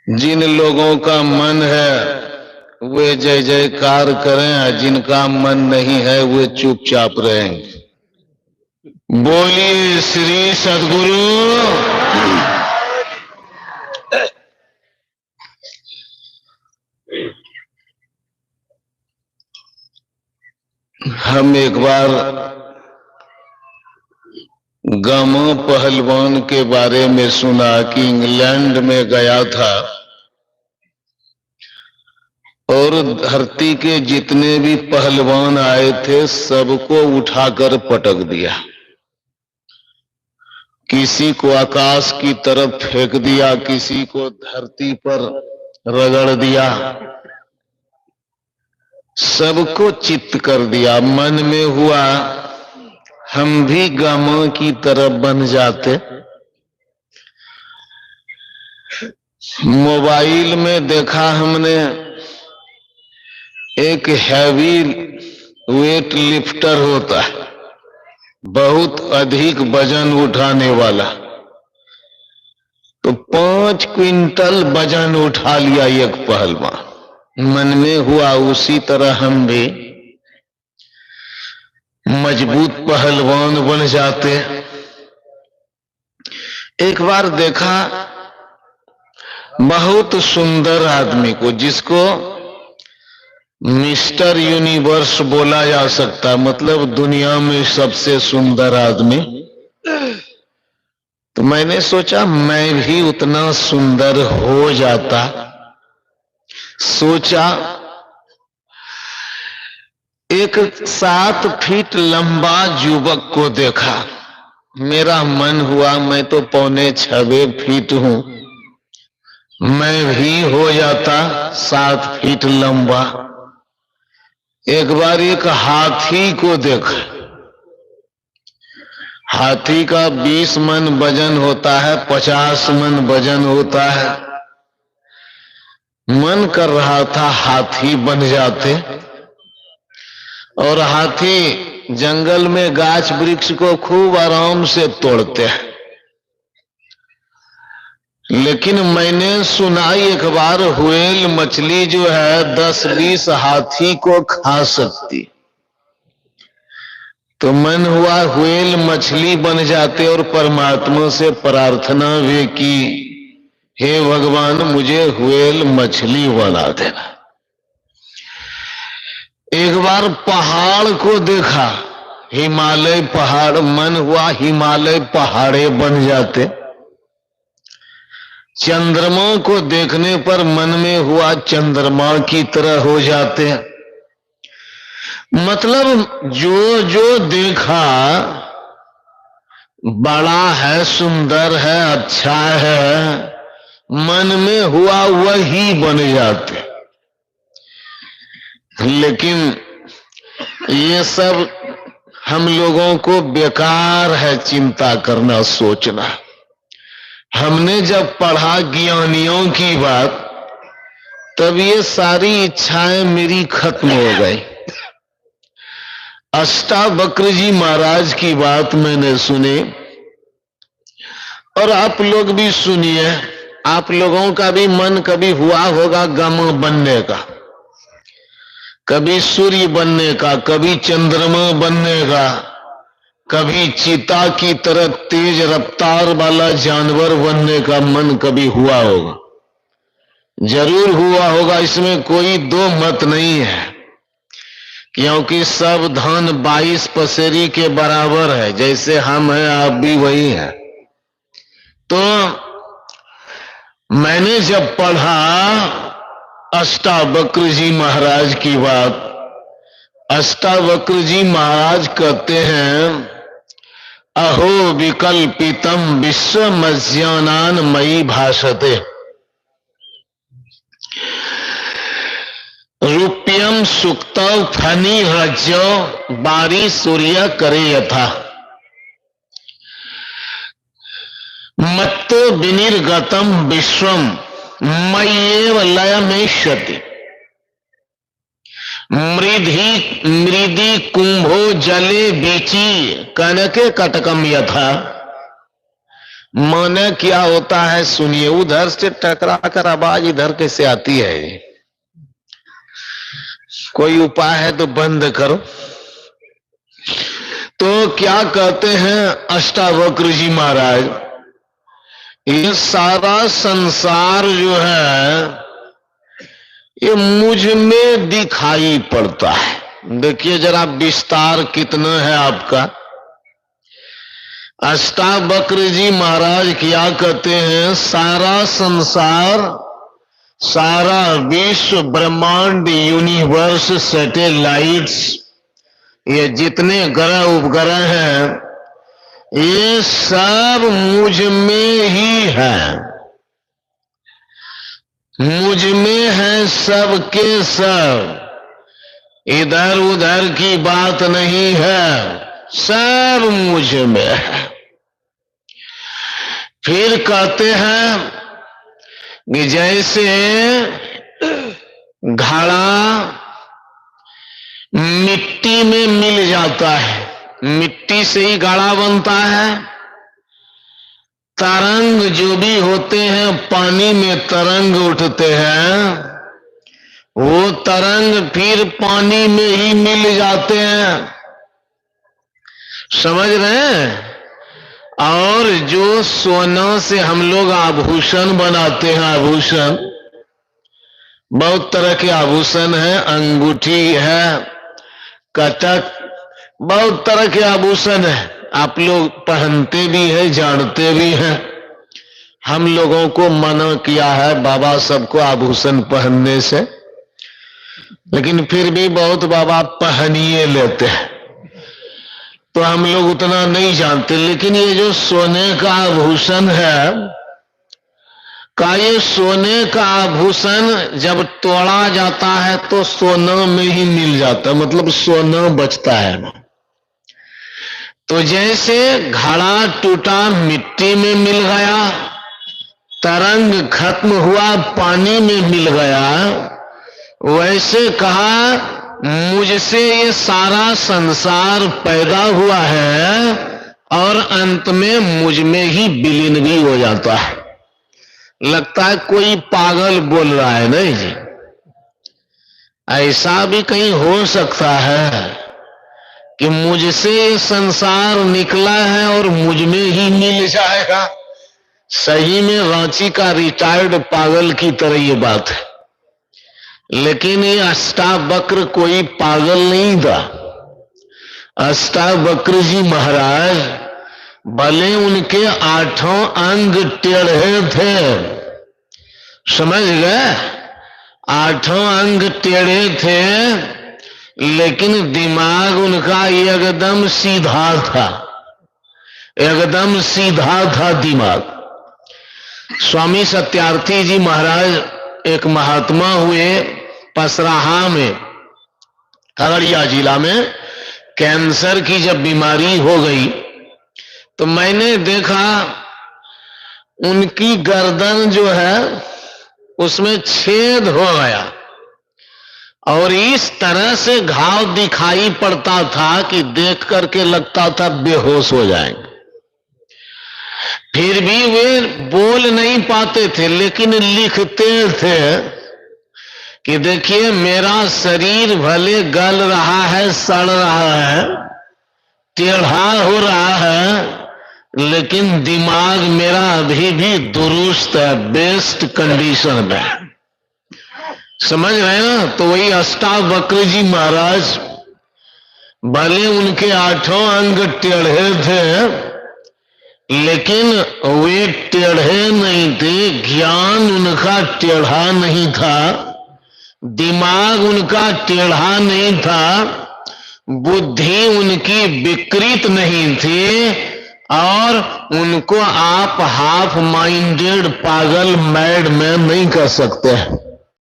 जिन लोगों का मन है वे जय जयकार करें, जिनका मन नहीं है वे चुपचाप रहेंगे। बोलिए श्री सद्गुरु। हम एक बार गामा पहलवान के बारे में सुना कि इंग्लैंड में गया था और धरती के जितने भी पहलवान आए थे सबको उठाकर पटक दिया। किसी को आकाश की तरफ फेंक दिया, किसी को धरती पर रगड़ दिया, सबको चित्त कर दिया। मन में हुआ हम भी गामा की तरफ बन जाते। मोबाइल में देखा हमने एक हैवी वेट लिफ्टर होता है, बहुत अधिक वजन उठाने वाला, तो 5 क्विंटल वजन उठा लिया एक पहलवान। मन में हुआ उसी तरह हम भी मजबूत पहलवान बन जाते। एक बार देखा बहुत सुंदर आदमी को, जिसको मिस्टर यूनिवर्स बोला जा सकता, मतलब दुनिया में सबसे सुंदर आदमी। तो मैंने सोचा मैं भी उतना सुंदर हो जाता। सोचा एक 7 फीट लंबा युवक को देखा, मेरा मन हुआ मैं तो 5.25 फीट हूं, मैं भी हो जाता 7 फीट लंबा। एक बार एक हाथी को देखा, हाथी का 20 मन वजन होता है, 50 मन वजन होता है। मन कर रहा था हाथी बन जाते। और हाथी जंगल में गाछ वृक्ष को खूब आराम से तोड़ते हैं, लेकिन मैंने सुना एक बार व्हेल मछली जो है 10-20 हाथी को खा सकती। तो मन हुआ व्हेल मछली बन जाते और परमात्मा से प्रार्थना भी की, हे भगवान मुझे व्हेल मछली बना देना। एक बार पहाड़ को देखा, हिमालय पहाड़, मन हुआ हिमालय पहाड़े बन जाते। चंद्रमा को देखने पर मन में हुआ चंद्रमा की तरह हो जाते हैं। मतलब जो जो देखा बड़ा है, सुंदर है, अच्छा है, मन में हुआ वही बन जाते। लेकिन ये सब हम लोगों को बेकार है चिंता करना, सोचना। हमने जब पढ़ा ज्ञानियों की बात, तब ये सारी इच्छाएं मेरी खत्म हो गई। अष्टावक्र जी महाराज की बात मैंने सुनी, और आप लोग भी सुनिए। आप लोगों का भी मन कभी हुआ होगा गम बनने का, कभी सूर्य बनने का, कभी चंद्रमा बनने का, कभी चीता की तरह तेज रफ्तार वाला जानवर बनने का मन कभी हुआ होगा। जरूर हुआ होगा, इसमें कोई दो मत नहीं है, क्योंकि सब धन 22 पसेरी के बराबर है। जैसे हम हैं आप भी वही हैं। तो मैंने जब पढ़ा अष्टावक्र जी महाराज की बात, अष्टावक्र जी महाराज कहते हैं, अहो विकल्पितम विश्वमज्ञानान मयि भाषते, रूप्यम सुक्तौ फनी रज्जो बारी सूर्य करे यथा, मत्तो विनिर्गतम विश्वम मय्येव लयमेष्यति, मृदि कुंभो जले बीची कनके कटकम यथा, माने क्या होता है सुनिए। उधर से टकरा कर आवाज इधर कैसे आती है? कोई उपाय है तो बंद करो। तो क्या कहते हैं अष्टावक्र जी महाराज, ये सारा संसार जो है ये मुझ में दिखाई पड़ता है। देखिए जरा विस्तार कितना है आपका। अष्टावक्र जी महाराज क्या कहते हैं, सारा संसार, सारा विश्व, ब्रह्मांड, यूनिवर्स, सैटेलाइट्स, ये जितने ग्रह उपग्रह हैं ये सब मुझ में ही है, मुझ में है सब के सब, इधर उधर की बात नहीं है, सब मुझ में है। फिर कहते हैं कि जैसे घड़ा मिट्टी में मिल जाता है, मिट्टी से ही घड़ा बनता है। तरंग जो भी होते हैं पानी में तरंग उठते हैं, वो तरंग फिर पानी में ही मिल जाते हैं, समझ रहे हैं। और जो सोना से हम लोग आभूषण बनाते हैं, आभूषण बहुत तरह के आभूषण है, अंगूठी है, कटक, बहुत तरह के आभूषण है। आप लोग पहनते भी हैं, जानते भी हैं। हम लोगों को मना किया है बाबा सबको आभूषण पहनने से, लेकिन फिर भी बहुत बाबा पहनिए लेते हैं, तो हम लोग उतना नहीं जानते। लेकिन ये जो सोने का आभूषण है, ये सोने का आभूषण जब तोड़ा जाता है तो सोना में ही मिल जाता है, मतलब सोना बचता है। तो जैसे घड़ा टूटा मिट्टी में मिल गया, तरंग खत्म हुआ पानी में मिल गया, वैसे कहा मुझसे ये सारा संसार पैदा हुआ है और अंत में मुझ में ही विलीन भी हो जाता है। लगता है कोई पागल बोल रहा है, नहीं जी, ऐसा भी कहीं हो सकता है कि मुझसे ये संसार निकला है और मुझ में ही मिल जाएगा। सही में रांची का रिटायर्ड पागल की तरह ये बात है, लेकिन ये अष्टावक्र कोई पागल नहीं था। अष्टावक्र जी महाराज भले उनके 8 अंग टेढ़े थे, समझ गए, 8 अंग टेढ़े थे, लेकिन दिमाग उनका एकदम सीधा था, एकदम सीधा था दिमाग। स्वामी सत्यार्थी जी महाराज एक महात्मा हुए, पसराहा में, खगड़िया जिला में कैंसर की जब बीमारी हो गई तो मैंने देखा उनकी गर्दन जो है उसमें छेद हो गया और इस तरह से घाव दिखाई पड़ता था कि देख करके लगता था बेहोश हो जाएंगे। फिर भी वे बोल नहीं पाते थे, लेकिन लिखते थे कि देखिए मेरा शरीर भले गल रहा है, सड़ रहा है, टेढ़ा हो रहा है, लेकिन दिमाग मेरा अभी भी दुरुस्त है, बेस्ट कंडीशन में, समझ रहे ना। तो वही अष्टावक्र जी महाराज भले उनके 8 अंग टेढ़े थे, लेकिन वे टेढ़े नहीं थे, ज्ञान उनका टेढ़ा नहीं था, दिमाग उनका टेढ़ा नहीं था, बुद्धि उनकी विकृत नहीं थी, और उनको आप हाफ माइंडेड पागल मैड मैन नहीं कर सकते हैं।